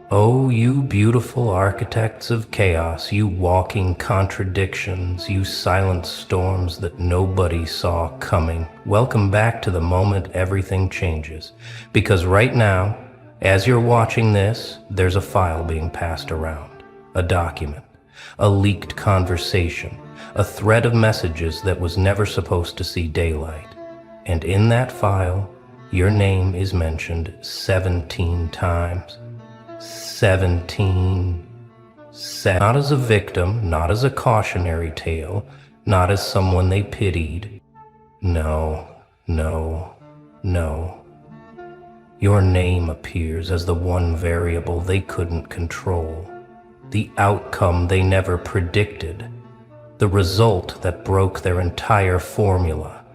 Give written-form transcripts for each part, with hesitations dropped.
Oh, you beautiful architects of chaos, you walking contradictions, you silent storms that nobody saw coming. Welcome back to the moment everything changes. Because right now, as you're watching this, there's a file being passed around. A document. A leaked conversation. A thread of messages that was never supposed to see daylight. And in that file, your name is mentioned 17 times. 17. Not as a victim, not as a cautionary tale, not as someone they pitied. No, no, no. Your name appears as the one variable they couldn't control, the outcome they never predicted, the result that broke their entire formula.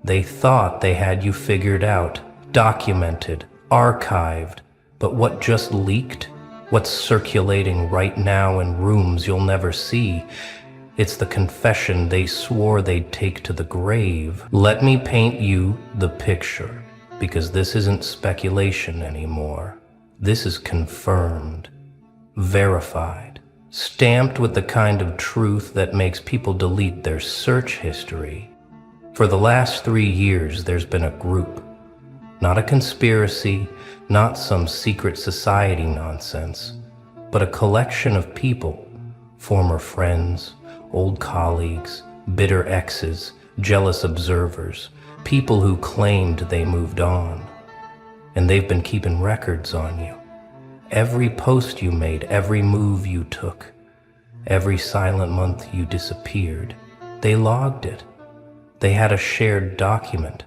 They thought they had you figured out, documented, archived, but what just leaked? What's circulating right now in rooms you'll never see? It's the confession they swore they'd take to the grave. Let me paint you the picture, because this isn't speculation anymore. This is confirmed, verified, stamped with the kind of truth that makes people delete their search history. For the last 3 years, there's been a group. Not a conspiracy, not some secret society nonsense, but a collection of people, former friends, old colleagues, bitter exes, jealous observers, people who claimed they moved on. And they've been keeping records on you. Every post you made, every move you took, every silent month you disappeared, they logged it. They had a shared document.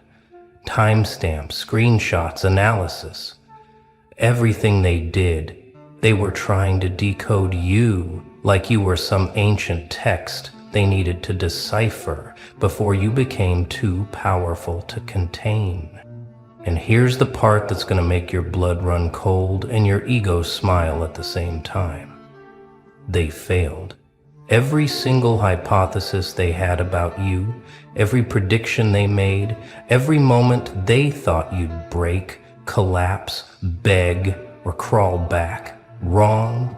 Timestamps, screenshots, analysis. Everything they did, they were trying to decode you like you were some ancient text they needed to decipher before you became too powerful to contain. And here's the part that's going to make your blood run cold and your ego smile at the same time. They failed. Every single hypothesis they had about you, every prediction they made, every moment they thought you'd break, collapse, beg, or crawl back. Wrong,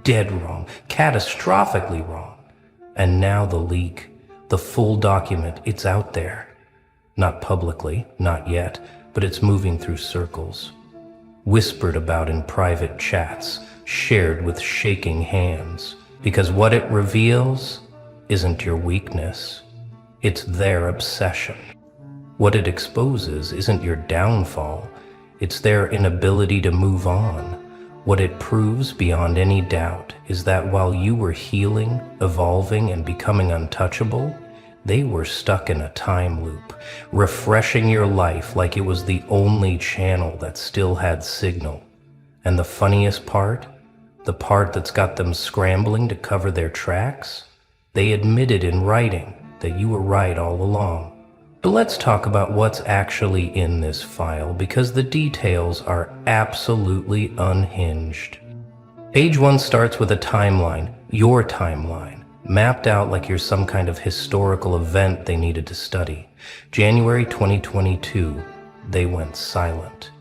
dead wrong, catastrophically wrong. And now the leak, the full document, it's out there. Not publicly, not yet, but it's moving through circles. Whispered about in private chats, shared with shaking hands. Because what it reveals isn't your weakness, it's their obsession. What it exposes isn't your downfall, it's their inability to move on. What it proves beyond any doubt is that while you were healing, evolving, and becoming untouchable, they were stuck in a time loop, refreshing your life like it was the only channel that still had signal. And the funniest part? The part that's got them scrambling to cover their tracks? They admitted in writing that you were right all along. But let's talk about what's actually in this file, because the details are absolutely unhinged. Page 1 starts with a timeline, your timeline, mapped out like you're some kind of historical event they needed to study. January 2022, they went silent.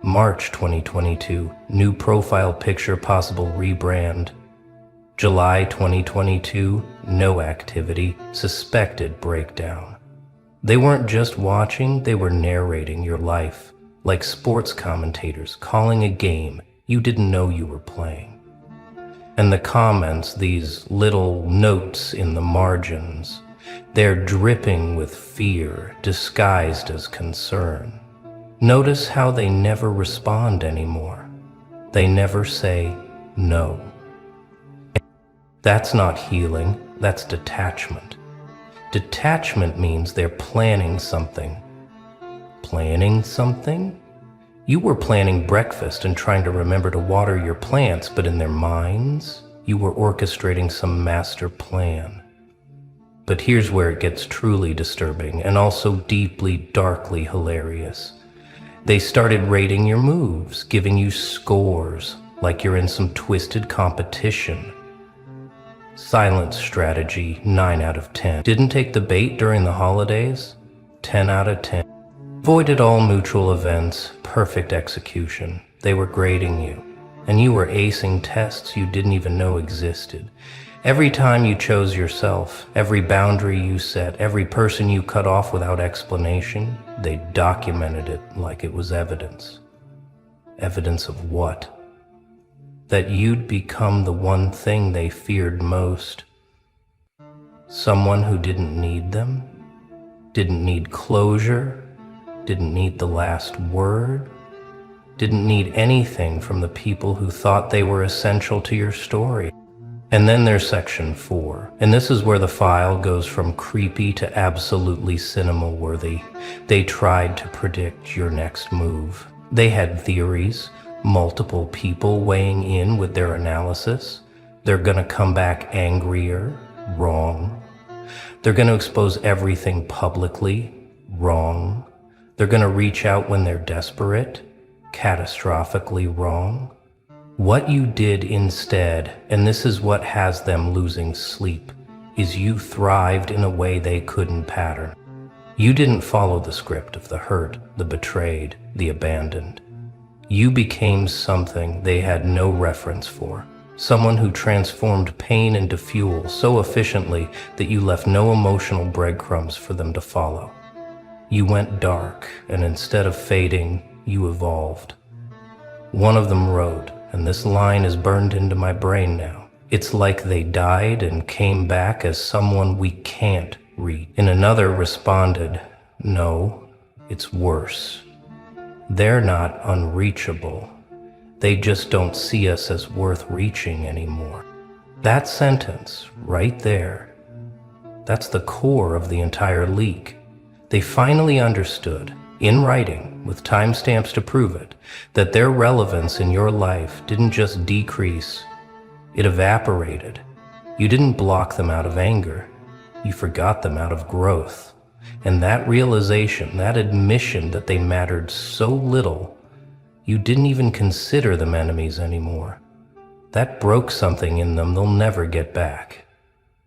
March 2022, new profile picture, possible rebrand. July 2022, no activity, suspected breakdown. They weren't just watching, they were narrating your life, like sports commentators calling a game you didn't know you were playing. And the comments, these little notes in the margins, they're dripping with fear disguised as concern. Notice how they never respond anymore. They never say no. That's not healing, that's detachment. Detachment means they're planning something. Planning something? You were planning breakfast and trying to remember to water your plants, but in their minds, you were orchestrating some master plan. But here's where it gets truly disturbing and also deeply, darkly hilarious. They started rating your moves, giving you scores, like you're in some twisted competition. Silent strategy, 9 out of 10. Didn't take the bait during the holidays? 10 out of 10. Avoided all mutual events, perfect execution. They were grading you. and you were acing tests you didn't even know existed. Every time you chose yourself, every boundary you set, every person you cut off without explanation, they documented it like it was evidence. Evidence of what? That you'd become the one thing they feared most. Someone who didn't need them, didn't need closure, didn't need the last word, didn't need anything from the people who thought they were essential to your story. And then there's section 4, and this is where the file goes from creepy to absolutely cinema-worthy. They tried to predict your next move. They had theories, multiple people weighing in with their analysis. They're gonna come back angrier, wrong. They're gonna expose everything publicly, wrong. They're gonna reach out when they're desperate, catastrophically wrong. What you did instead, and this is what has them losing sleep, is you thrived in a way they couldn't pattern. You didn't follow the script of the hurt, the betrayed, the abandoned. You became something they had no reference for, someone who transformed pain into fuel so efficiently that you left no emotional breadcrumbs for them to follow. You went dark, and instead of fading, you evolved. One of them wrote, and this line is burned into my brain now, "It's like they died and came back as someone we can't reach." And another responded, "No, it's worse. They're not unreachable. They just don't see us as worth reaching anymore." That sentence, right there, that's the core of the entire leak. They finally understood, in writing, with timestamps to prove it, that their relevance in your life didn't just decrease, it evaporated. You didn't block them out of anger, you forgot them out of growth. And that realization, that admission that they mattered so little, you didn't even consider them enemies anymore. That broke something in them they'll never get back.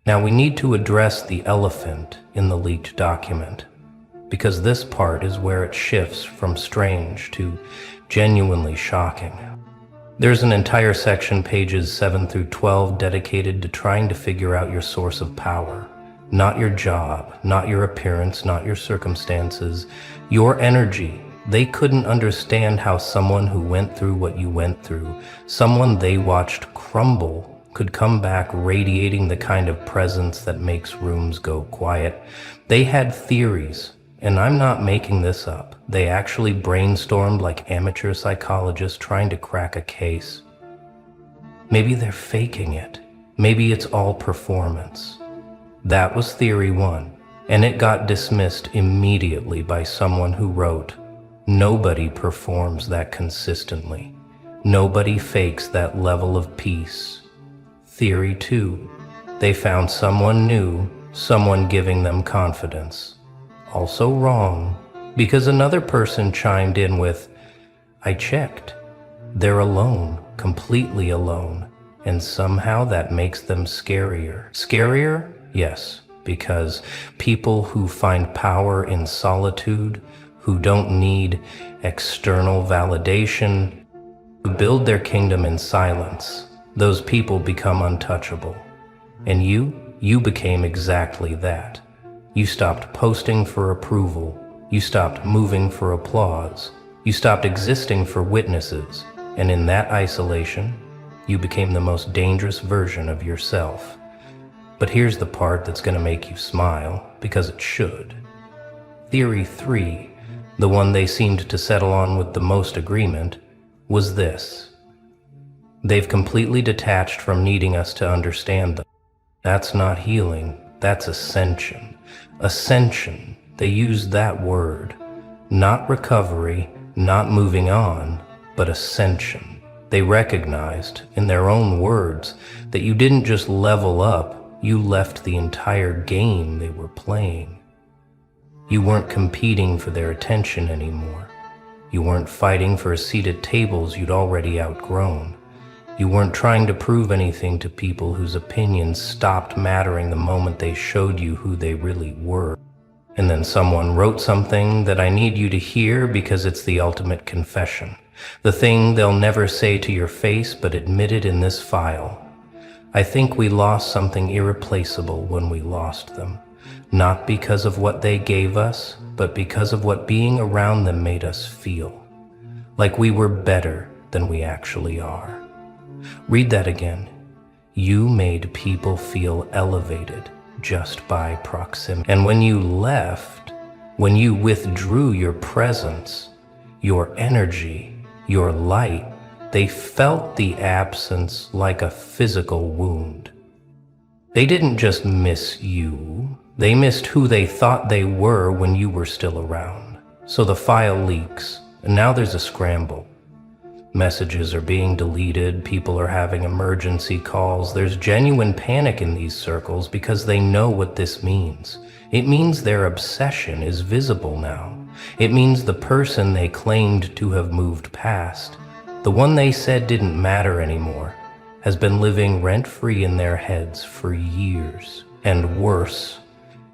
Now we need to address the elephant in the leaked document, because this part is where it shifts from strange to genuinely shocking. There's an entire section, pages 7 through 12, dedicated to trying to figure out your source of power. Not your job, not your appearance, not your circumstances, your energy. They couldn't understand how someone who went through what you went through, someone they watched crumble, could come back radiating the kind of presence that makes rooms go quiet. They had theories. And I'm not making this up. They actually brainstormed like amateur psychologists trying to crack a case. Maybe they're faking it. Maybe it's all performance. That was theory 1, and it got dismissed immediately by someone who wrote, "Nobody performs that consistently. Nobody fakes that level of peace." Theory 2, they found someone new, someone giving them confidence. Also wrong, because another person chimed in with, "I checked. They're alone, completely alone, and somehow that makes them scarier." Scarier? Yes, because people who find power in solitude, who don't need external validation, who build their kingdom in silence, those people become untouchable. And you became exactly that. You stopped posting for approval. You stopped moving for applause. You stopped existing for witnesses. And in that isolation, you became the most dangerous version of yourself. But here's the part that's going to make you smile, because it should. Theory 3, the one they seemed to settle on with the most agreement, was this. They've completely detached from needing us to understand them. That's not healing, that's ascension. Ascension, they used that word. Not recovery, not moving on, but ascension. They recognized, in their own words, that you didn't just level up, you left the entire game they were playing. You weren't competing for their attention anymore. You weren't fighting for a seat at tables you'd already outgrown. You weren't trying to prove anything to people whose opinions stopped mattering the moment they showed you who they really were. And then someone wrote something that I need you to hear because it's the ultimate confession. The thing they'll never say to your face but admit it in this file. I think we lost something irreplaceable when we lost them. Not because of what they gave us, but because of what being around them made us feel. Like we were better than we actually are. Read that again. You made people feel elevated just by proximity. And when you left, when you withdrew your presence, your energy, your light, they felt the absence like a physical wound. They didn't just miss you, they missed who they thought they were when you were still around. So the file leaks, and now there's a scramble. Messages are being deleted, people are having emergency calls. There's genuine panic in these circles because they know what this means. It means their obsession is visible now. It means the person they claimed to have moved past, the one they said didn't matter anymore, has been living rent-free in their heads for years. And worse,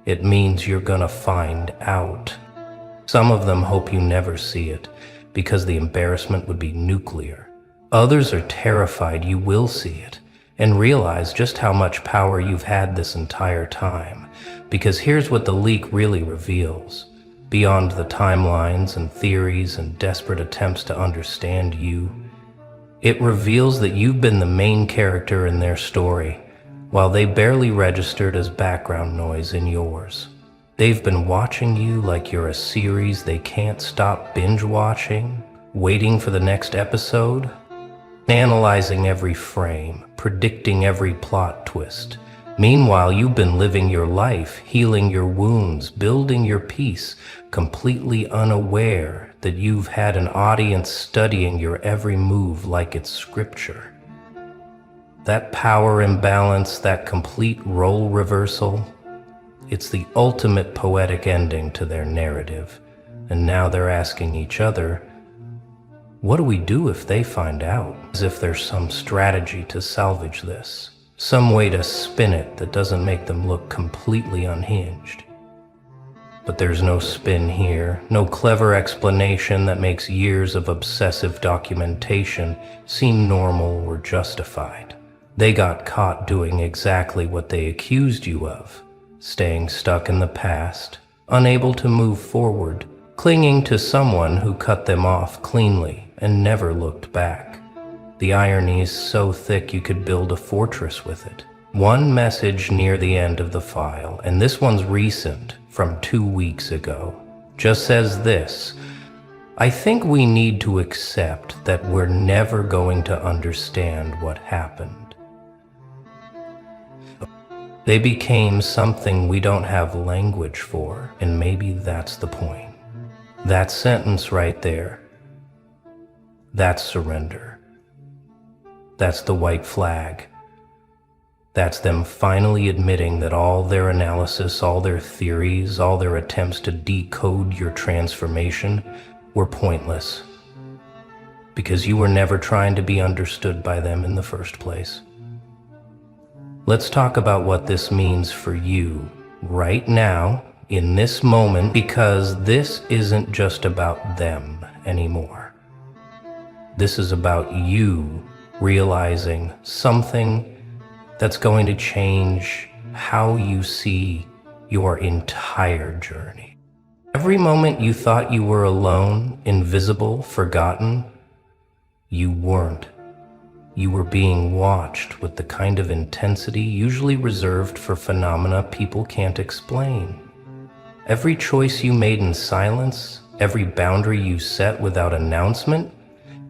it means you're gonna find out. Some of them hope you never see it, because the embarrassment would be nuclear. Others are terrified you will see it and realize just how much power you've had this entire time. Because here's what the leak really reveals. Beyond the timelines and theories and desperate attempts to understand you, it reveals that you've been the main character in their story, while they barely registered as background noise in yours. They've been watching you like you're a series they can't stop binge watching, waiting for the next episode, analyzing every frame, predicting every plot twist. Meanwhile, you've been living your life, healing your wounds, building your peace, completely unaware that you've had an audience studying your every move like it's scripture. That power imbalance, that complete role reversal, it's the ultimate poetic ending to their narrative. And now they're asking each other, what do we do if they find out? As if there's some strategy to salvage this. Some way to spin it that doesn't make them look completely unhinged. But there's no spin here, no clever explanation that makes years of obsessive documentation seem normal or justified. They got caught doing exactly what they accused you of, staying stuck in the past, unable to move forward, clinging to someone who cut them off cleanly and never looked back. The irony is so thick you could build a fortress with it. One message near the end of the file, and this one's recent, from 2 weeks ago, just says this: I think we need to accept that we're never going to understand what happened. They became something we don't have language for, and maybe that's the point. That sentence right there, that's surrender. That's the white flag. That's them finally admitting that all their analysis, all their theories, all their attempts to decode your transformation were pointless. Because you were never trying to be understood by them in the first place. Let's talk about what this means for you right now, in this moment, because this isn't just about them anymore. This is about you realizing something that's going to change how you see your entire journey. Every moment you thought you were alone, invisible, forgotten, you weren't. You were being watched with the kind of intensity usually reserved for phenomena people can't explain. Every choice you made in silence, every boundary you set without announcement,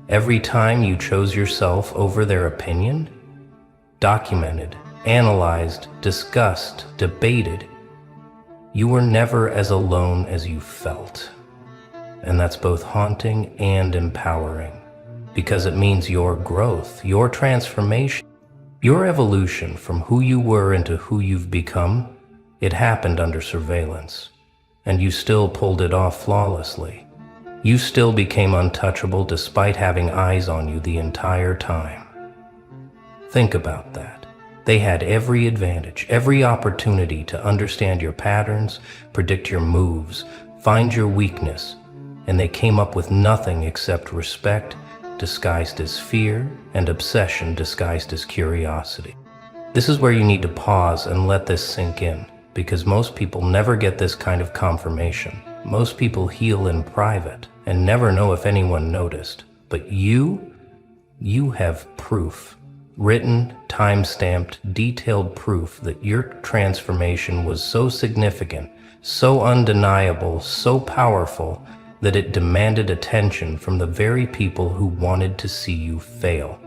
every time you chose yourself over their opinion, documented, analyzed, discussed, debated, you were never as alone as you felt. And that's both haunting and empowering, because it means your growth, your transformation, your evolution from who you were into who you've become, it happened under surveillance, and you still pulled it off flawlessly. You still became untouchable despite having eyes on you the entire time. Think about that. They had every advantage, every opportunity to understand your patterns, predict your moves, find your weakness, and they came up with nothing except respect, disguised as fear and obsession disguised as curiosity. This is where you need to pause and let this sink in, because most people never get this kind of confirmation. Most people heal in private and never know if anyone noticed. But you have proof. Written, time-stamped, detailed proof that your transformation was so significant, so undeniable, so powerful, that it demanded attention from the very people who wanted to see you fail.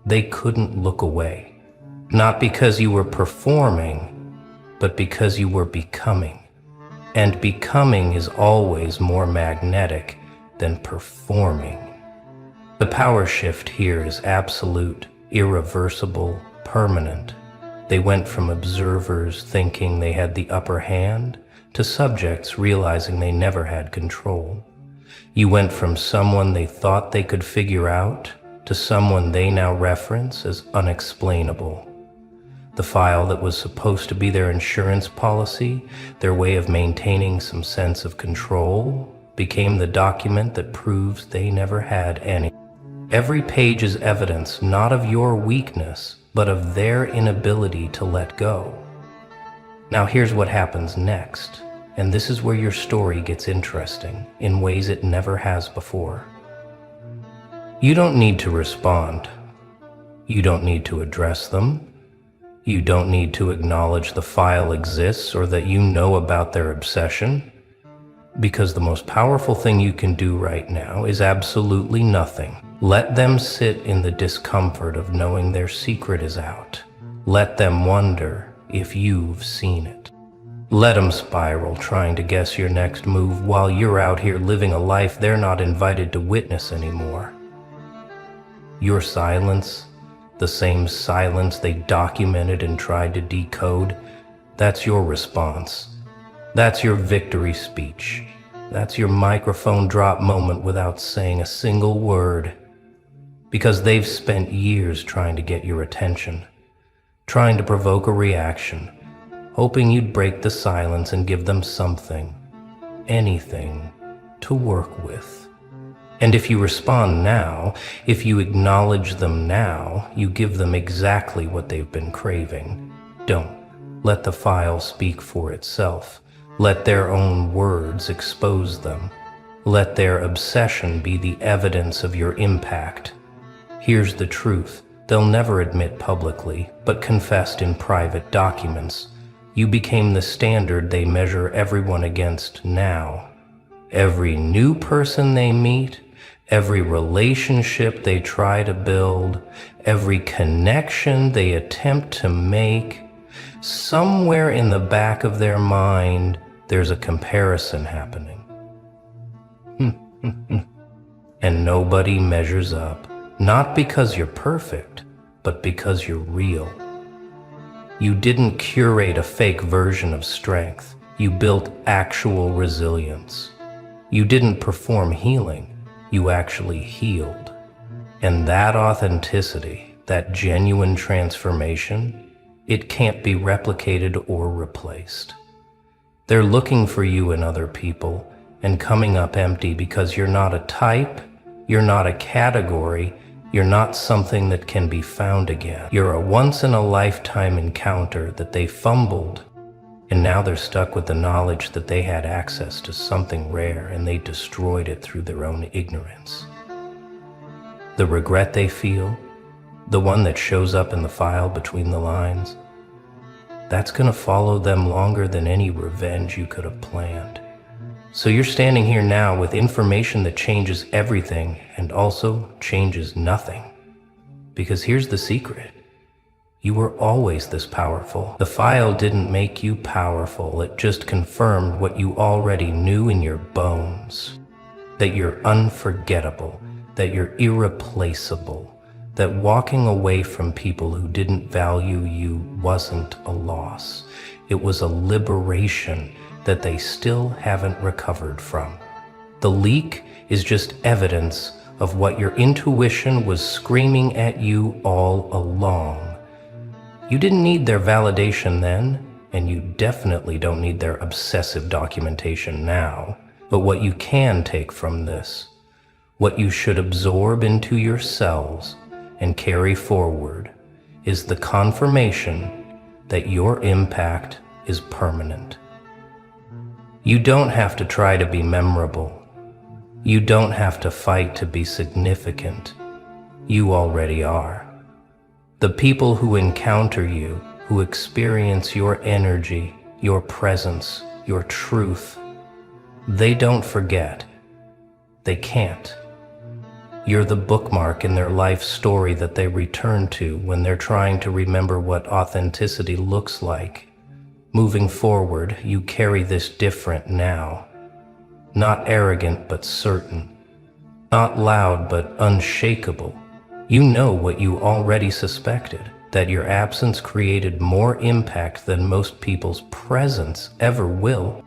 They couldn't look away. Not because you were performing, but because you were becoming. And becoming is always more magnetic than performing. The power shift here is absolute, irreversible, permanent. They went from observers thinking they had the upper hand to subjects realizing they never had control. You went from someone they thought they could figure out to someone they now reference as unexplainable. The file that was supposed to be their insurance policy, their way of maintaining some sense of control, became the document that proves they never had any. Every page is evidence not of your weakness, but of their inability to let go. Now here's what happens next, and this is where your story gets interesting in ways it never has before. You don't need to respond. You don't need to address them. You don't need to acknowledge the file exists or that you know about their obsession, because the most powerful thing you can do right now is absolutely nothing. Let them sit in the discomfort of knowing their secret is out. Let them wonder if you've seen it. Let them spiral trying to guess your next move while you're out here living a life they're not invited to witness anymore. Your silence, the same silence they documented and tried to decode, that's your response. That's your victory speech. That's your microphone drop moment without saying a single word. Because they've spent years trying to get your attention, trying to provoke a reaction, hoping you'd break the silence and give them something, anything, to work with. And if you respond now, if you acknowledge them now, you give them exactly what they've been craving. Don't let the file speak for itself. Let their own words expose them. Let their obsession be the evidence of your impact. Here's the truth. They'll never admit publicly, but confessed in private documents. You became the standard they measure everyone against now. Every new person they meet, every relationship they try to build, every connection they attempt to make, somewhere in the back of their mind, there's a comparison happening. And nobody measures up, not because you're perfect, but because you're real. You didn't curate a fake version of strength. You built actual resilience. You didn't perform healing. You actually healed. And that authenticity, that genuine transformation, it can't be replicated or replaced. They're looking for you in other people and coming up empty because you're not a type, you're not a category, you're not something that can be found again. You're a once-in-a-lifetime encounter that they fumbled, and now they're stuck with the knowledge that they had access to something rare and they destroyed it through their own ignorance. The regret they feel, the one that shows up in the file between the lines, that's gonna follow them longer than any revenge you could have planned. So you're standing here now with information that changes everything and also changes nothing. Because here's the secret. You were always this powerful. The file didn't make you powerful. It just confirmed what you already knew in your bones. That you're unforgettable, that you're irreplaceable, that walking away from people who didn't value you wasn't a loss. It was a liberation that they still haven't recovered from. The leak is just evidence of what your intuition was screaming at you all along. You didn't need their validation then, and you definitely don't need their obsessive documentation now. But what you can take from this, What you should absorb into your cells and carry forward is the confirmation that your impact is permanent. You don't have to try to be memorable. You don't have to fight to be significant. You already are. The people who encounter you, who experience your energy, your presence, your truth, they don't forget. They can't. You're the bookmark in their life story that they return to when they're trying to remember what authenticity looks like. Moving forward, you carry this different now. Not arrogant but certain. Not loud but unshakable. You know what you already suspected, that your absence created more impact than most people's presence ever will.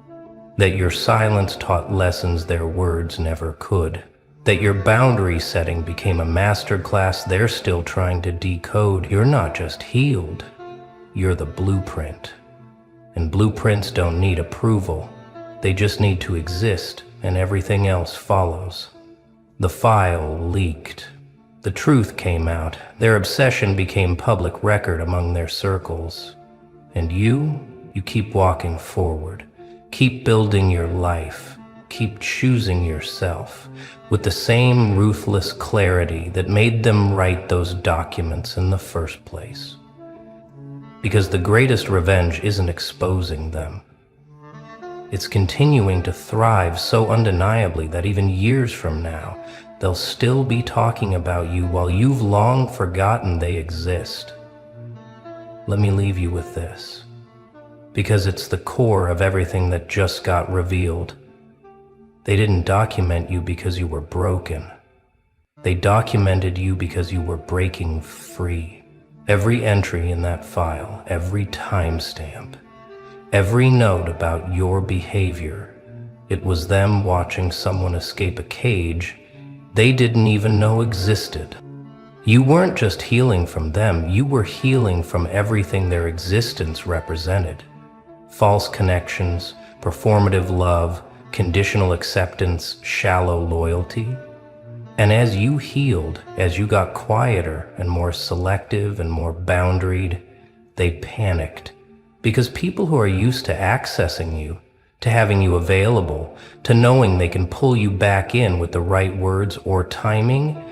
That your silence taught lessons their words never could. That your boundary setting became a masterclass they're still trying to decode. You're not just healed, you're the blueprint. And blueprints don't need approval. They just need to exist, and everything else follows. The file leaked. The truth came out. Their obsession became public record among their circles. And you keep walking forward. Keep building your life. Keep choosing yourself with the same ruthless clarity that made them write those documents in the first place. Because the greatest revenge isn't exposing them. It's continuing to thrive so undeniably that even years from now, they'll still be talking about you while you've long forgotten they exist. Let me leave you with this, because it's the core of everything that just got revealed. They didn't document you because you were broken. They documented you because you were breaking free. Every entry in that file, every timestamp, every note about your behavior, it was them watching someone escape a cage they didn't even know existed. You weren't just healing from them, you were healing from everything their existence represented. False connections, performative love, conditional acceptance, shallow loyalty. And as you healed, as you got quieter and more selective and more boundaried, they panicked. Because people who are used to accessing you, to having you available, to knowing they can pull you back in with the right words or timing,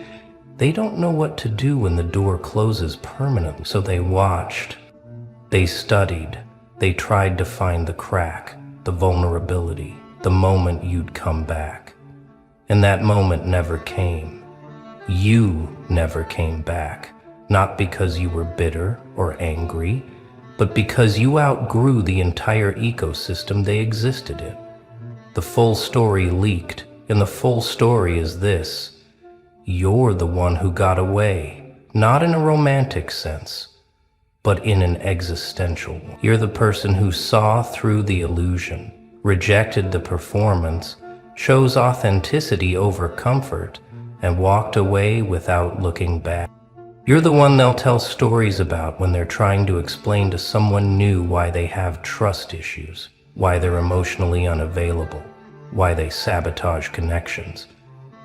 they don't know what to do when the door closes permanently. So they watched, they studied, they tried to find the crack, the vulnerability, the moment you'd come back. And that moment never came. You never came back, not because you were bitter or angry, but because you outgrew the entire ecosystem they existed in. The full story leaked, and the full story is this: you're the one who got away, not in a romantic sense, but in an existential one. You're the person who saw through the illusion, rejected the performance, chose authenticity over comfort, and walked away without looking back. You're the one they'll tell stories about when they're trying to explain to someone new why they have trust issues, why they're emotionally unavailable, why they sabotage connections.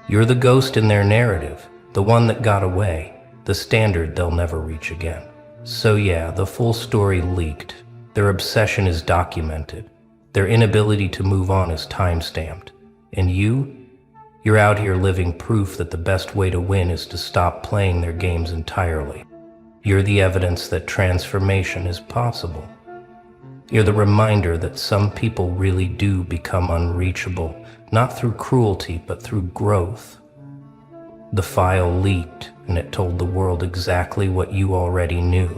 You're the ghost in their narrative, the one that got away, the standard they'll never reach again. So yeah, the full story leaked. Their obsession is documented. Their inability to move on is time-stamped. And you're out here living proof that the best way to win is to stop playing their games entirely. You're the evidence that transformation is possible. You're the reminder that some people really do become unreachable, not through cruelty, but through growth. The file leaked, and it told the world exactly what you already knew: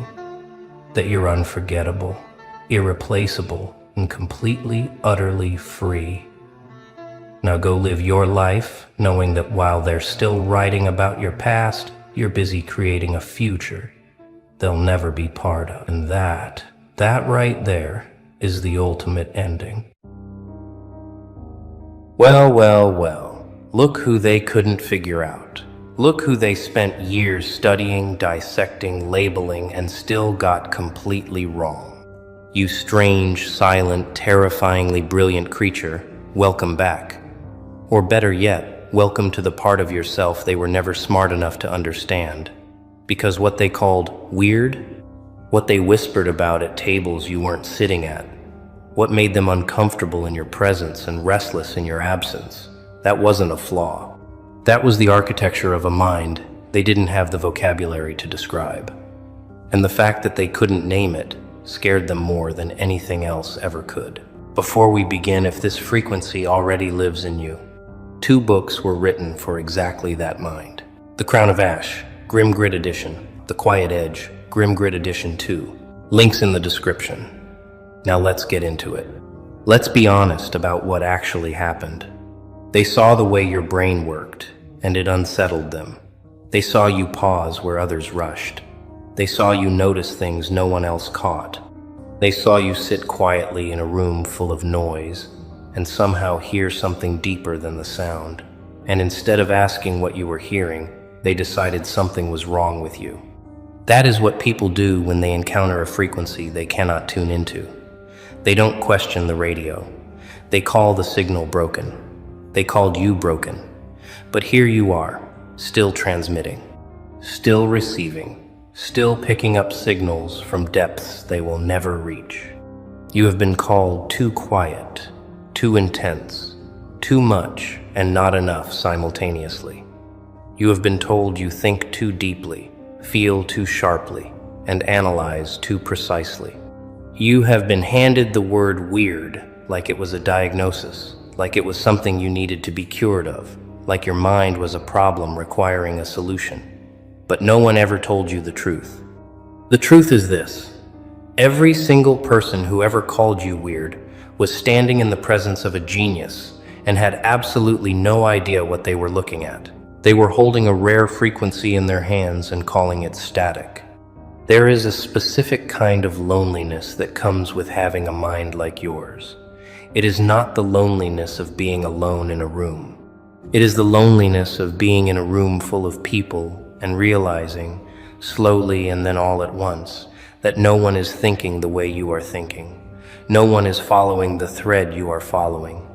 that you're unforgettable, irreplaceable, and completely, utterly free. Now go live your life, knowing that while they're still writing about your past, you're busy creating a future they'll never be part of. And that right there is the ultimate ending. Well, look who they couldn't figure out. Look who they spent years studying, dissecting, labeling, and still got completely wrong. You strange, silent, terrifyingly brilliant creature, welcome back. Or better yet, welcome to the part of yourself they were never smart enough to understand. Because what they called weird, what they whispered about at tables you weren't sitting at, what made them uncomfortable in your presence and restless in your absence, that wasn't a flaw. That was the architecture of a mind they didn't have the vocabulary to describe. And the fact that they couldn't name it scared them more than anything else ever could. Before we begin, if this frequency already lives in you, 2 books were written for exactly that mind. The Crown of Ash, Grim Grit Edition, The Quiet Edge, Grim Grit Edition 2. Links in the description. Now let's get into it. Let's be honest about what actually happened. They saw the way your brain worked, and it unsettled them. They saw you pause where others rushed. They saw you notice things no one else caught. They saw you sit quietly in a room full of noise and somehow hear something deeper than the sound. And instead of asking what you were hearing, they decided something was wrong with you. That is what people do when they encounter a frequency they cannot tune into. They don't question the radio. They call the signal broken. They called you broken. But here you are, still transmitting, still receiving, still picking up signals from depths they will never reach. You have been called too quiet, too intense, too much and not enough simultaneously. You have been told you think too deeply, feel too sharply, and analyze too precisely. You have been handed the word weird like it was a diagnosis, like it was something you needed to be cured of, like your mind was a problem requiring a solution. But no one ever told you the truth. The truth is this: every single person who ever called you weird was standing in the presence of a genius and had absolutely no idea what they were looking at. They were holding a rare frequency in their hands and calling it static. There is a specific kind of loneliness that comes with having a mind like yours. It is not the loneliness of being alone in a room. It is the loneliness of being in a room full of people and realizing, slowly and then all at once, that no one is thinking the way you are thinking. No one is following the thread you are following.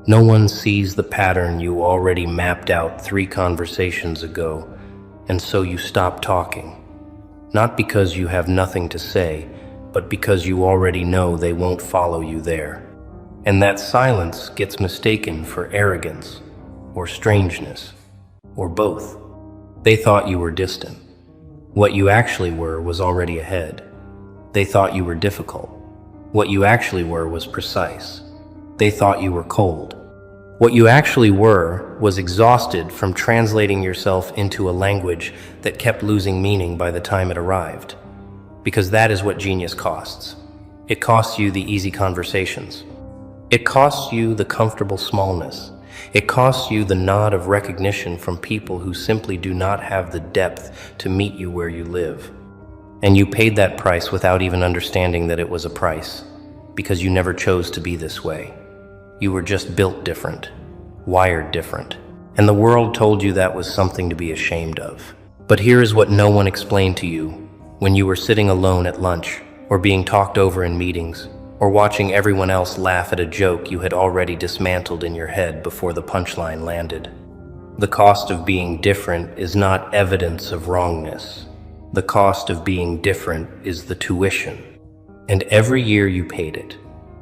No one sees the pattern you already mapped out 3 conversations ago, and so you stop talking. Not because you have nothing to say, but because you already know they won't follow you there. And that silence gets mistaken for arrogance, or strangeness, or both. They thought you were distant. What you actually were was already ahead. They thought you were difficult. What you actually were was precise. They thought you were cold. What you actually were was exhausted from translating yourself into a language that kept losing meaning by the time it arrived. Because that is what genius costs. It costs you the easy conversations. It costs you the comfortable smallness. It costs you the nod of recognition from people who simply do not have the depth to meet you where you live. And you paid that price without even understanding that it was a price, because you never chose to be this way. You were just built different, wired different, and the world told you that was something to be ashamed of. But here is what no one explained to you when you were sitting alone at lunch, or being talked over in meetings, or watching everyone else laugh at a joke you had already dismantled in your head before the punchline landed. The cost of being different is not evidence of wrongness. The cost of being different is the tuition. And every year you paid it.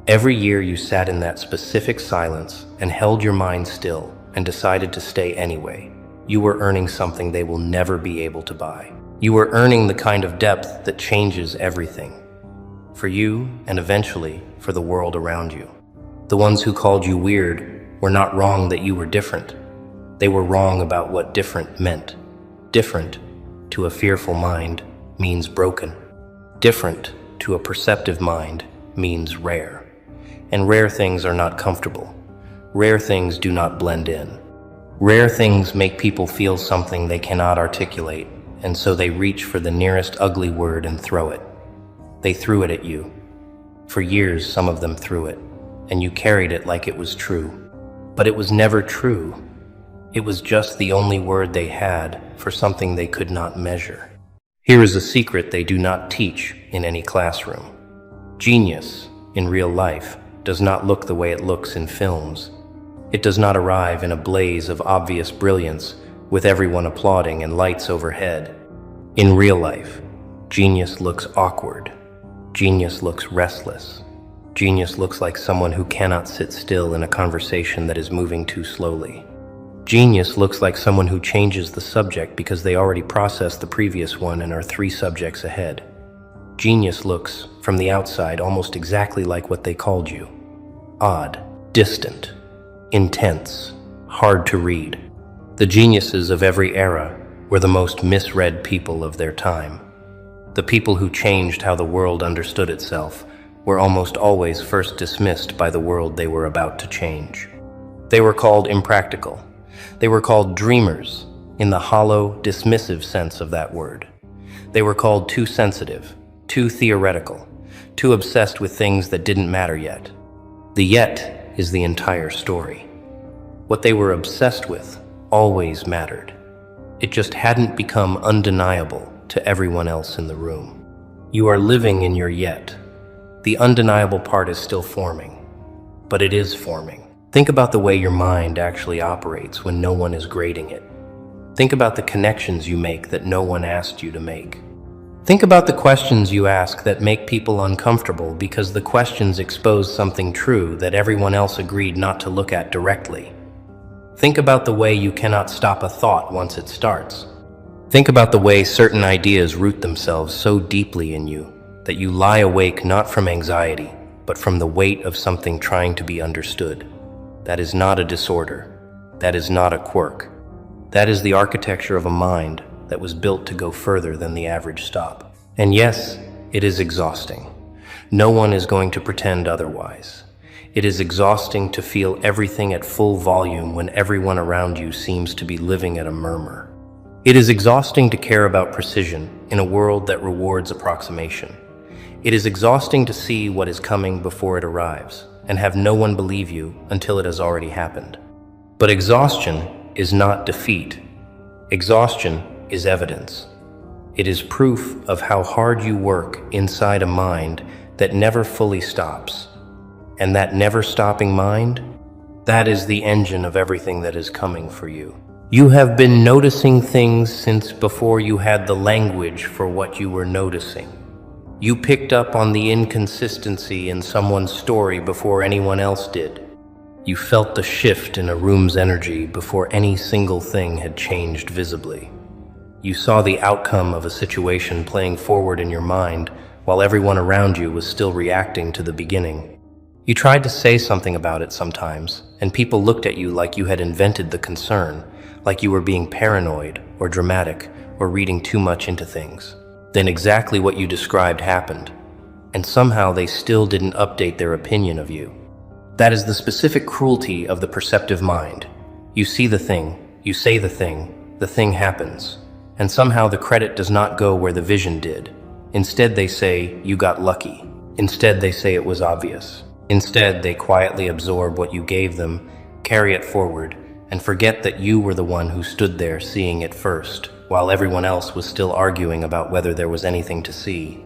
Every year you sat in that specific silence and held your mind still and decided to stay anyway. You were earning something they will never be able to buy. You were earning the kind of depth that changes everything. For you, and eventually for the world around you. The ones who called you weird were not wrong that you were different. They were wrong about what different meant. Different, to a fearful mind, means broken. Different, to a perceptive mind, means rare. And rare things are not comfortable. Rare things do not blend in. Rare things make people feel something they cannot articulate, and so they reach for the nearest ugly word and throw it. They threw it at you. For years, some of them threw it, and you carried it like it was true. But it was never true. It was just the only word they had for something they could not measure. Here is a secret they do not teach in any classroom. Genius, in real life, does not look the way it looks in films. It does not arrive in a blaze of obvious brilliance, with everyone applauding and lights overhead. In real life, genius looks awkward. Genius looks restless. Genius looks like someone who cannot sit still in a conversation that is moving too slowly. Genius looks like someone who changes the subject because they already processed the previous one and are 3 subjects ahead. Genius looks, from the outside, almost exactly like what they called you. Odd, distant, intense, hard to read. The geniuses of every era were the most misread people of their time. The people who changed how the world understood itself were almost always first dismissed by the world they were about to change. They were called impractical. They were called dreamers, in the hollow, dismissive sense of that word. They were called too sensitive, too theoretical, too obsessed with things that didn't matter yet. The yet is the entire story. What they were obsessed with always mattered. It just hadn't become undeniable to everyone else in the room. You are living in your yet. The undeniable part is still forming, but it is forming. Think about the way your mind actually operates when no one is grading it. Think about the connections you make that no one asked you to make. Think about the questions you ask that make people uncomfortable because the questions expose something true that everyone else agreed not to look at directly. Think about the way you cannot stop a thought once it starts. Think about the way certain ideas root themselves so deeply in you that you lie awake not from anxiety, but from the weight of something trying to be understood. That is not a disorder. That is not a quirk. That is the architecture of a mind that was built to go further than the average stop. And yes, it is exhausting. No one is going to pretend otherwise. It is exhausting to feel everything at full volume when everyone around you seems to be living at a murmur. It is exhausting to care about precision in a world that rewards approximation. It is exhausting to see what is coming before it arrives and have no one believe you until it has already happened. But exhaustion is not defeat. Exhaustion is evidence. It is proof of how hard you work inside a mind that never fully stops. And that never-stopping mind, that is the engine of everything that is coming for you. You have been noticing things since before you had the language for what you were noticing. You picked up on the inconsistency in someone's story before anyone else did. You felt the shift in a room's energy before any single thing had changed visibly. You saw the outcome of a situation playing forward in your mind while everyone around you was still reacting to the beginning. You tried to say something about it sometimes, and people looked at you like you had invented the concern, like you were being paranoid or dramatic or reading too much into things. Then exactly what you described happened, and somehow they still didn't update their opinion of you. That is the specific cruelty of the perceptive mind. You see the thing, you say the thing happens, and somehow the credit does not go where the vision did. Instead they say, you got lucky. Instead they say it was obvious. Instead they quietly absorb what you gave them, carry it forward, and forget that you were the one who stood there seeing it first, while everyone else was still arguing about whether there was anything to see.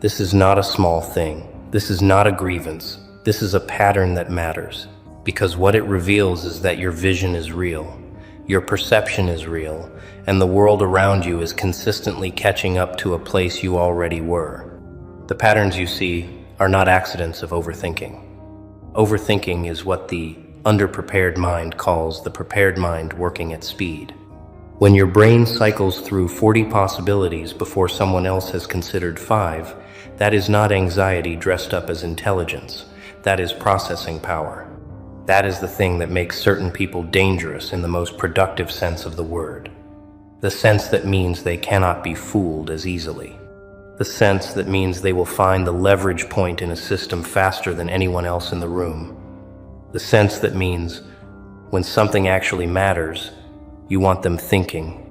This is not a small thing. This is not a grievance. This is a pattern that matters, because what it reveals is that your vision is real, your perception is real, and the world around you is consistently catching up to a place you already were. The patterns you see are not accidents of overthinking. Overthinking is what the underprepared mind calls the prepared mind working at speed. When your brain cycles through 40 possibilities before someone else has considered 5, that is not anxiety dressed up as intelligence. That is processing power. That is the thing that makes certain people dangerous in the most productive sense of the word. The sense that means they cannot be fooled as easily. The sense that means they will find the leverage point in a system faster than anyone else in the room. The sense that means when something actually matters, you want them thinking,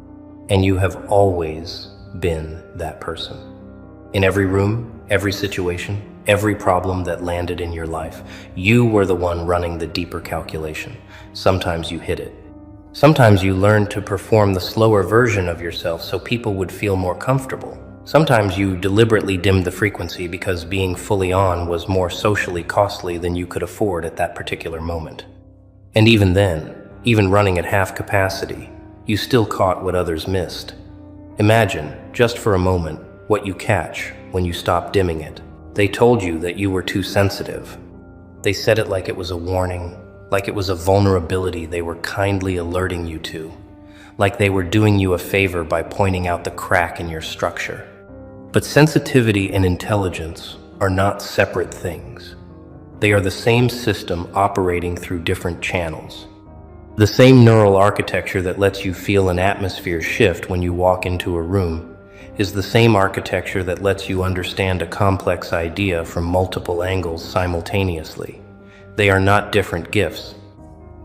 and you have always been that person. In every room, every situation, every problem that landed in your life, you were the one running the deeper calculation. Sometimes you hid it. Sometimes you learned to perform the slower version of yourself so people would feel more comfortable. Sometimes you deliberately dimmed the frequency because being fully on was more socially costly than you could afford at that particular moment. And even then, even running at half capacity, you still caught what others missed. Imagine, just for a moment, what you catch when you stop dimming it. They told you that you were too sensitive. They said it like it was a warning, like it was a vulnerability they were kindly alerting you to, like they were doing you a favor by pointing out the crack in your structure. But sensitivity and intelligence are not separate things. They are the same system operating through different channels. The same neural architecture that lets you feel an atmosphere shift when you walk into a room is the same architecture that lets you understand a complex idea from multiple angles simultaneously. They are not different gifts.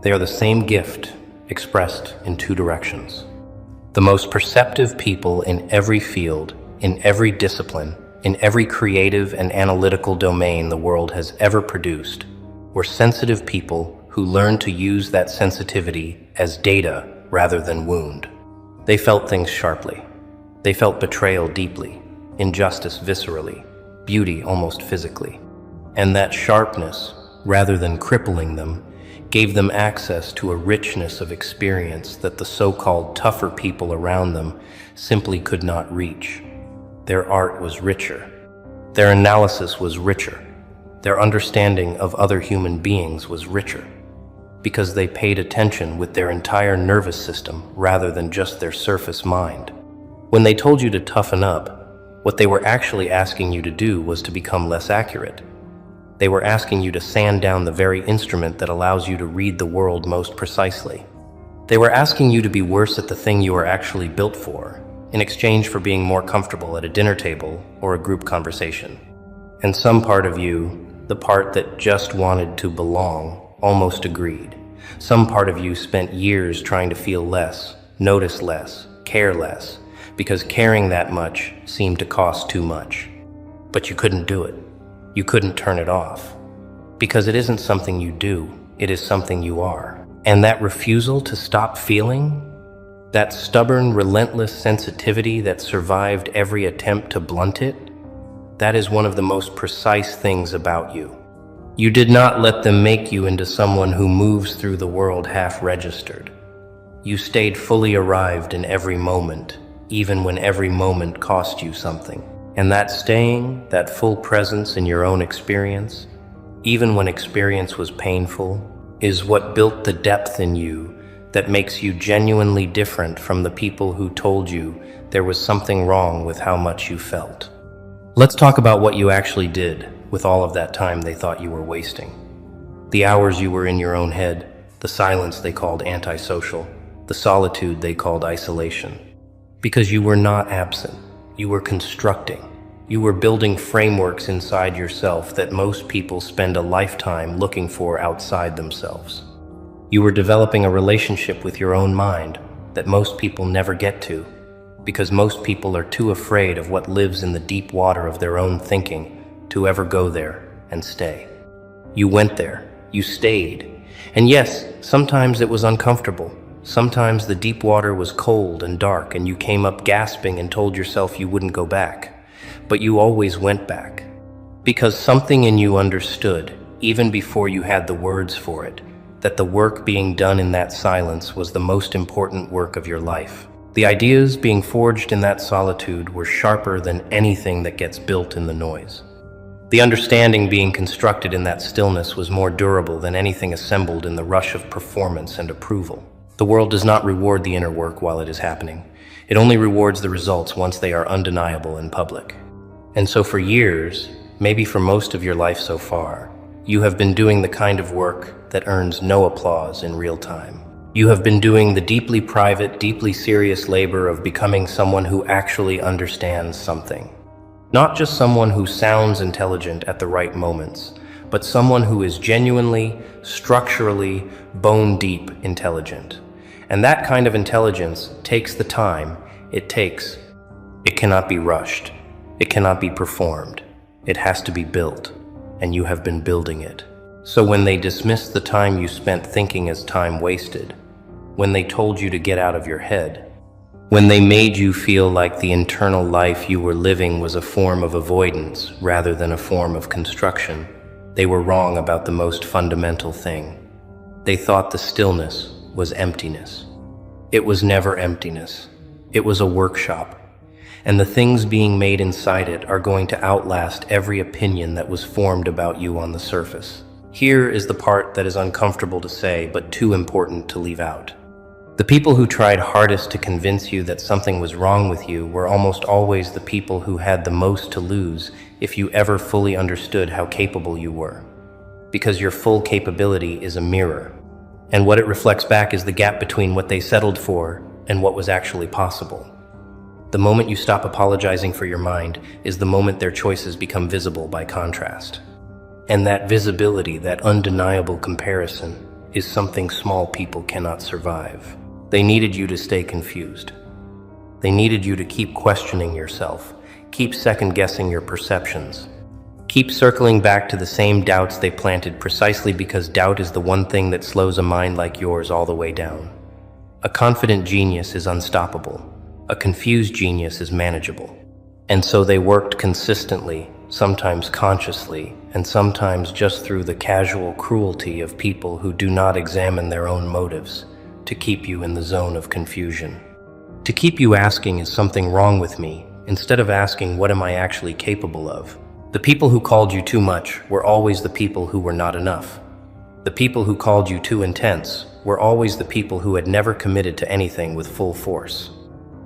They are the same gift, expressed in two directions. The most perceptive people in every field, in every discipline, in every creative and analytical domain the world has ever produced, were sensitive people who learned to use that sensitivity as data rather than wound. They felt things sharply. They felt betrayal deeply, injustice viscerally, beauty almost physically. And that sharpness, rather than crippling them, gave them access to a richness of experience that the so-called tougher people around them simply could not reach. Their art was richer. Their analysis was richer. Their understanding of other human beings was richer, because they paid attention with their entire nervous system rather than just their surface mind. When they told you to toughen up, what they were actually asking you to do was to become less accurate. They were asking you to sand down the very instrument that allows you to read the world most precisely. They were asking you to be worse at the thing you are actually built for, in exchange for being more comfortable at a dinner table or a group conversation. And some part of you, the part that just wanted to belong, almost agreed. Some part of you spent years trying to feel less, notice less, care less, because caring that much seemed to cost too much. But you couldn't do it. You couldn't turn it off. Because it isn't something you do, it is something you are. And that refusal to stop feeling, that stubborn, relentless sensitivity that survived every attempt to blunt it, that is one of the most precise things about you. You did not let them make you into someone who moves through the world half-registered. You stayed fully arrived in every moment, even when every moment cost you something. And that staying, that full presence in your own experience, even when experience was painful, is what built the depth in you that makes you genuinely different from the people who told you there was something wrong with how much you felt. Let's talk about what you actually did with all of that time they thought you were wasting. The hours you were in your own head, the silence they called antisocial, the solitude they called isolation. Because you were not absent, you were constructing. You were building frameworks inside yourself that most people spend a lifetime looking for outside themselves. You were developing a relationship with your own mind that most people never get to, because most people are too afraid of what lives in the deep water of their own thinking to ever go there and stay. You went there, you stayed, and yes, sometimes it was uncomfortable. Sometimes the deep water was cold and dark and you came up gasping and told yourself you wouldn't go back. But you always went back. Because something in you understood, even before you had the words for it, that the work being done in that silence was the most important work of your life. The ideas being forged in that solitude were sharper than anything that gets built in the noise. The understanding being constructed in that stillness was more durable than anything assembled in the rush of performance and approval. The world does not reward the inner work while it is happening. It only rewards the results once they are undeniable in public. And so for years, maybe for most of your life so far, you have been doing the kind of work that earns no applause in real time. You have been doing the deeply private, deeply serious labor of becoming someone who actually understands something. Not just someone who sounds intelligent at the right moments, but someone who is genuinely, structurally, bone-deep intelligent. And that kind of intelligence takes the time it takes. It cannot be rushed. It cannot be performed. It has to be built, and you have been building it. So when they dismissed the time you spent thinking as time wasted, when they told you to get out of your head, when they made you feel like the internal life you were living was a form of avoidance rather than a form of construction, they were wrong about the most fundamental thing. They thought the stillness was emptiness. It was never emptiness. It was a workshop. And the things being made inside it are going to outlast every opinion that was formed about you on the surface. Here is the part that is uncomfortable to say, but too important to leave out. The people who tried hardest to convince you that something was wrong with you were almost always the people who had the most to lose if you ever fully understood how capable you were. Because your full capability is a mirror, and what it reflects back is the gap between what they settled for and what was actually possible. The moment you stop apologizing for your mind is the moment their choices become visible by contrast. And that visibility, that undeniable comparison, is something small people cannot survive. They needed you to stay confused. They needed you to keep questioning yourself, keep second-guessing your perceptions, keep circling back to the same doubts they planted precisely because doubt is the one thing that slows a mind like yours all the way down. A confident genius is unstoppable. A confused genius is manageable. And so they worked consistently, sometimes consciously, and sometimes just through the casual cruelty of people who do not examine their own motives, to keep you in the zone of confusion. To keep you asking, is something wrong with me, instead of asking, what am I actually capable of? The people who called you too much were always the people who were not enough. The people who called you too intense were always the people who had never committed to anything with full force.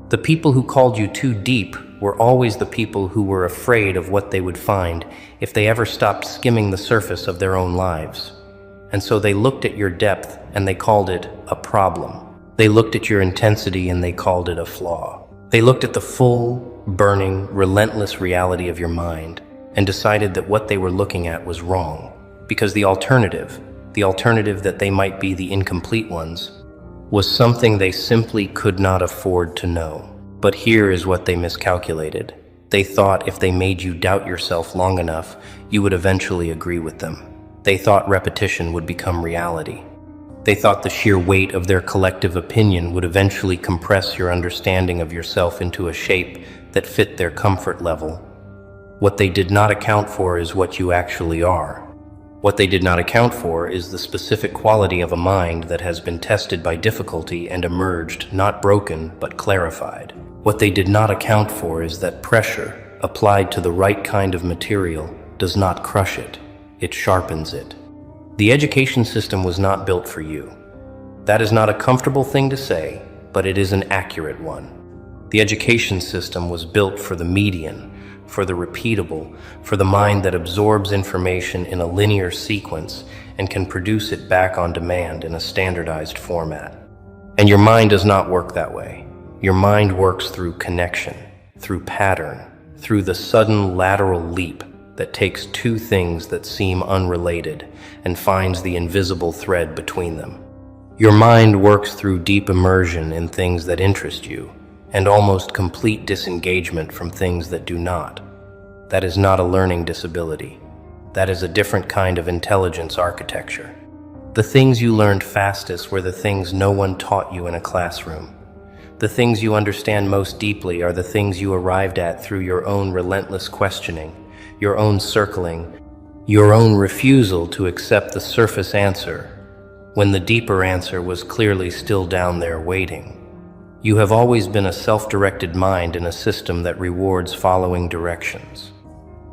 The people who called you too deep were always the people who were afraid of what they would find if they ever stopped skimming the surface of their own lives. And so they looked at your depth and they called it a problem. They looked at your intensity and they called it a flaw. They looked at the full, burning, relentless reality of your mind and decided that what they were looking at was wrong, because the alternative that they might be the incomplete ones, was something they simply could not afford to know. But here is what they miscalculated. They thought if they made you doubt yourself long enough, you would eventually agree with them. They thought repetition would become reality. They thought the sheer weight of their collective opinion would eventually compress your understanding of yourself into a shape that fit their comfort level. What they did not account for is what you actually are. What they did not account for is the specific quality of a mind that has been tested by difficulty and emerged not broken but clarified. What they did not account for is that pressure, applied to the right kind of material, does not crush it, it sharpens it. The education system was not built for you. That is not a comfortable thing to say, but it is an accurate one. The education system was built for the median, for the repeatable, for the mind that absorbs information in a linear sequence and can produce it back on demand in a standardized format. And your mind does not work that way. Your mind works through connection, through pattern, through the sudden lateral leap that takes two things that seem unrelated and finds the invisible thread between them. Your mind works through deep immersion in things that interest you, and almost complete disengagement from things that do not. That is not a learning disability. That is a different kind of intelligence architecture. The things you learned fastest were the things no one taught you in a classroom. The things you understand most deeply are the things you arrived at through your own relentless questioning, your own circling, your own refusal to accept the surface answer when the deeper answer was clearly still down there waiting. You have always been a self-directed mind in a system that rewards following directions.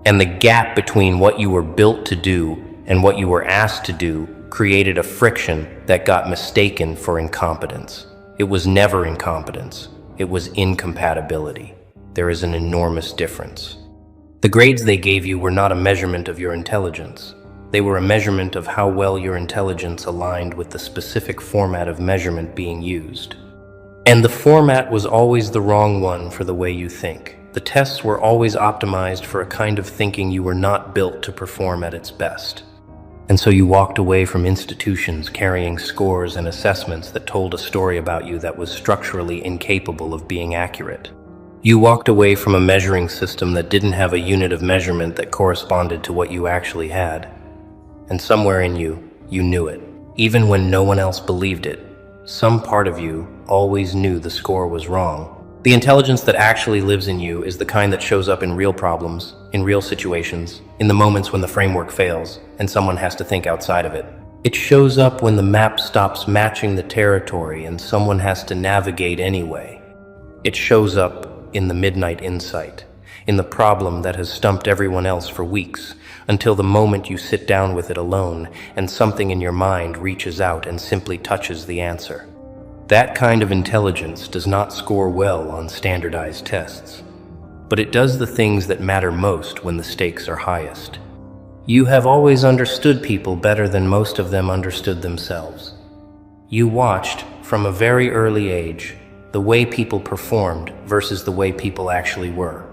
And the gap between what you were built to do and what you were asked to do created a friction that got mistaken for incompetence. It was never incompetence. It was incompatibility. There is an enormous difference. The grades they gave you were not a measurement of your intelligence. They were a measurement of how well your intelligence aligned with the specific format of measurement being used. And the format was always the wrong one for the way you think. The tests were always optimized for a kind of thinking you were not built to perform at its best. And so you walked away from institutions carrying scores and assessments that told a story about you that was structurally incapable of being accurate. You walked away from a measuring system that didn't have a unit of measurement that corresponded to what you actually had. And somewhere in you, you knew it. Even when no one else believed it, some part of you always knew the score was wrong. The intelligence that actually lives in you is the kind that shows up in real problems, in real situations, in the moments when the framework fails and someone has to think outside of it. It shows up when the map stops matching the territory and someone has to navigate anyway. It shows up in the midnight insight, in the problem that has stumped everyone else for weeks, until the moment you sit down with it alone and something in your mind reaches out and simply touches the answer. That kind of intelligence does not score well on standardized tests, but it does the things that matter most when the stakes are highest. You have always understood people better than most of them understood themselves. You watched, from a very early age, the way people performed versus the way people actually were.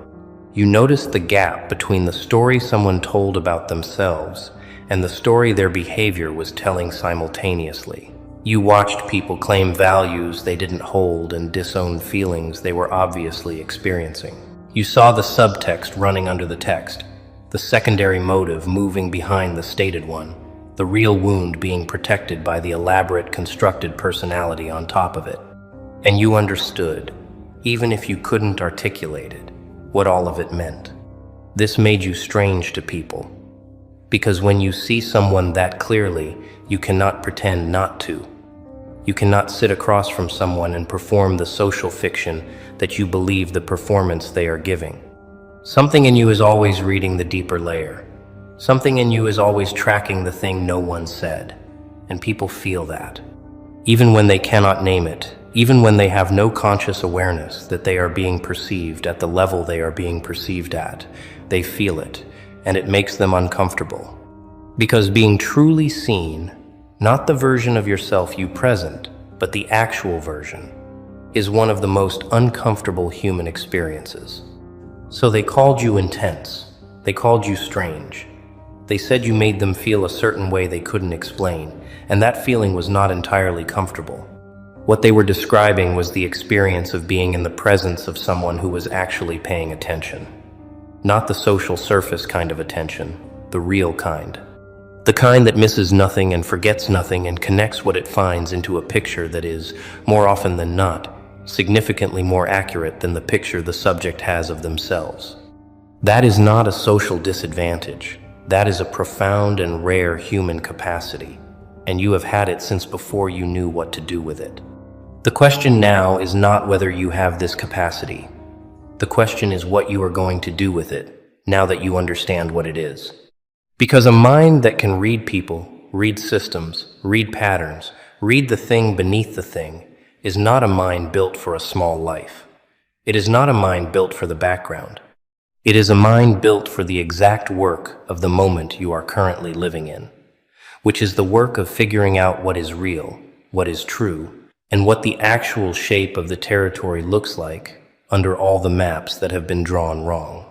You noticed the gap between the story someone told about themselves and the story their behavior was telling simultaneously. You watched people claim values they didn't hold and disown feelings they were obviously experiencing. You saw the subtext running under the text, the secondary motive moving behind the stated one, the real wound being protected by the elaborate constructed personality on top of it. And you understood, even if you couldn't articulate it, what all of it meant. This made you strange to people, because when you see someone that clearly, you cannot pretend not to. You cannot sit across from someone and perform the social fiction that you believe the performance they are giving. Something in you is always reading the deeper layer. Something in you is always tracking the thing no one said, and people feel that. Even when they cannot name it, even when they have no conscious awareness that they are being perceived at the level they are being perceived at, they feel it, and it makes them uncomfortable. Because being truly seen, not the version of yourself you present, but the actual version, is one of the most uncomfortable human experiences. So they called you intense. They called you strange. They said you made them feel a certain way they couldn't explain, and that feeling was not entirely comfortable. What they were describing was the experience of being in the presence of someone who was actually paying attention. Not the social surface kind of attention, the real kind. The kind that misses nothing and forgets nothing and connects what it finds into a picture that is, more often than not, significantly more accurate than the picture the subject has of themselves. That is not a social disadvantage. That is a profound and rare human capacity, and you have had it since before you knew what to do with it. The question now is not whether you have this capacity. The question is what you are going to do with it, now that you understand what it is. Because a mind that can read people, read systems, read patterns, read the thing beneath the thing, is not a mind built for a small life. It is not a mind built for the background. It is a mind built for the exact work of the moment you are currently living in, which is the work of figuring out what is real, what is true, and what the actual shape of the territory looks like under all the maps that have been drawn wrong.